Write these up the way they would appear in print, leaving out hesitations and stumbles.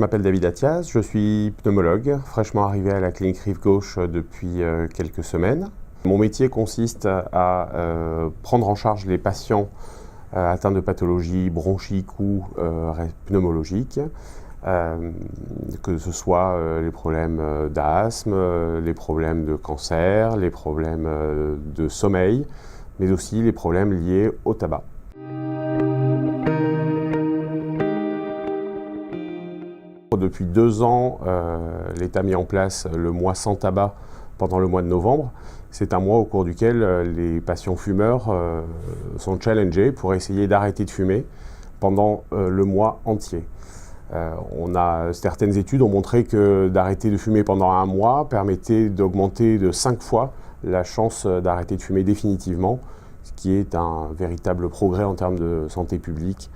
m'appelle David Attias, je suis pneumologue, fraîchement arrivé à la clinique Rive-Gauche depuis quelques semaines. Mon métier consiste à prendre en charge les patients atteints de pathologies bronchiques ou pneumologiques, que ce soit les problèmes d'asthme, les problèmes de cancer, les problèmes de sommeil, mais aussi les problèmes liés au tabac. Depuis 2 ans, l'État a mis en place le mois sans tabac pendant le mois de novembre. C'est un mois au cours duquel les patients fumeurs sont challengés pour essayer d'arrêter de fumer pendant le mois entier. Certaines études ont montré que d'arrêter de fumer pendant un mois permettait d'augmenter de 5 fois la chance d'arrêter de fumer définitivement, ce qui est un véritable progrès en termes de santé publique.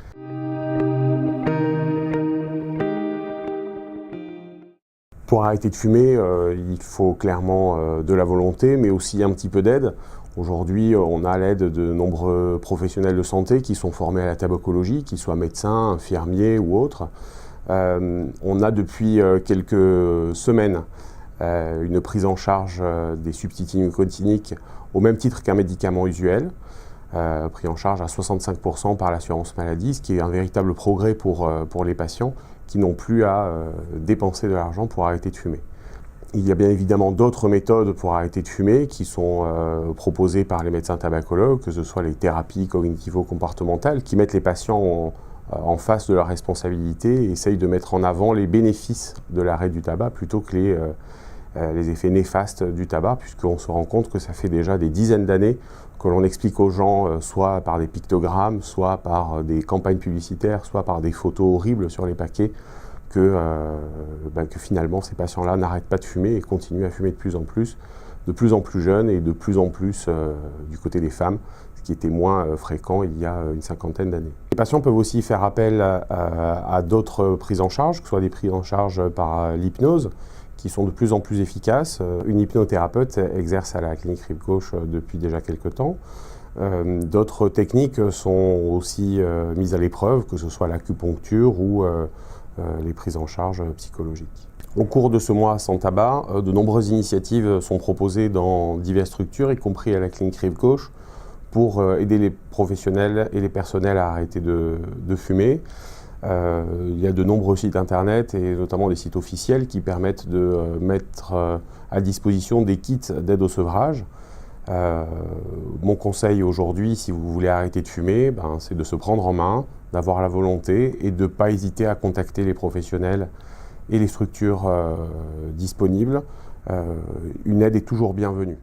Pour arrêter de fumer, il faut clairement de la volonté, mais aussi un petit peu d'aide. Aujourd'hui, on a l'aide de nombreux professionnels de santé qui sont formés à la tabacologie, qu'ils soient médecins, infirmiers ou autres. On a depuis quelques semaines une prise en charge des substituts nicotiniques au même titre qu'un médicament usuel, pris en charge à 65% par l'assurance maladie, ce qui est un véritable progrès pour les patients qui n'ont plus à dépenser de l'argent pour arrêter de fumer. Il y a bien évidemment d'autres méthodes pour arrêter de fumer qui sont proposées par les médecins tabacologues, que ce soit les thérapies cognitivo-comportementales qui mettent les patients en face de leurs responsabilités et essayent de mettre en avant les bénéfices de l'arrêt du tabac plutôt que les effets néfastes du tabac, puisqu'on se rend compte que ça fait déjà des dizaines d'années que l'on explique aux gens, soit par des pictogrammes, soit par des campagnes publicitaires, soit par des photos horribles sur les paquets, que finalement ces patients-là n'arrêtent pas de fumer et continuent à fumer de plus en plus jeunes et de plus en plus du côté des femmes, ce qui était moins fréquent il y a une cinquantaine d'années. Les patients peuvent aussi faire appel à d'autres prises en charge, que ce soit des prises en charge par l'hypnose, qui sont de plus en plus efficaces. Une hypnothérapeute exerce à la clinique Rive-Gauche depuis déjà quelques temps. D'autres techniques sont aussi mises à l'épreuve, que ce soit l'acupuncture ou les prises en charge psychologiques. Au cours de ce mois sans tabac, de nombreuses initiatives sont proposées dans diverses structures, y compris à la clinique Rive-Gauche, pour aider les professionnels et les personnels à arrêter de fumer. Il y a de nombreux sites internet et notamment des sites officiels qui permettent de mettre à disposition des kits d'aide au sevrage. Mon conseil aujourd'hui, si vous voulez arrêter de fumer, c'est de se prendre en main, d'avoir la volonté et de ne pas hésiter à contacter les professionnels et les structures disponibles. Une aide est toujours bienvenue.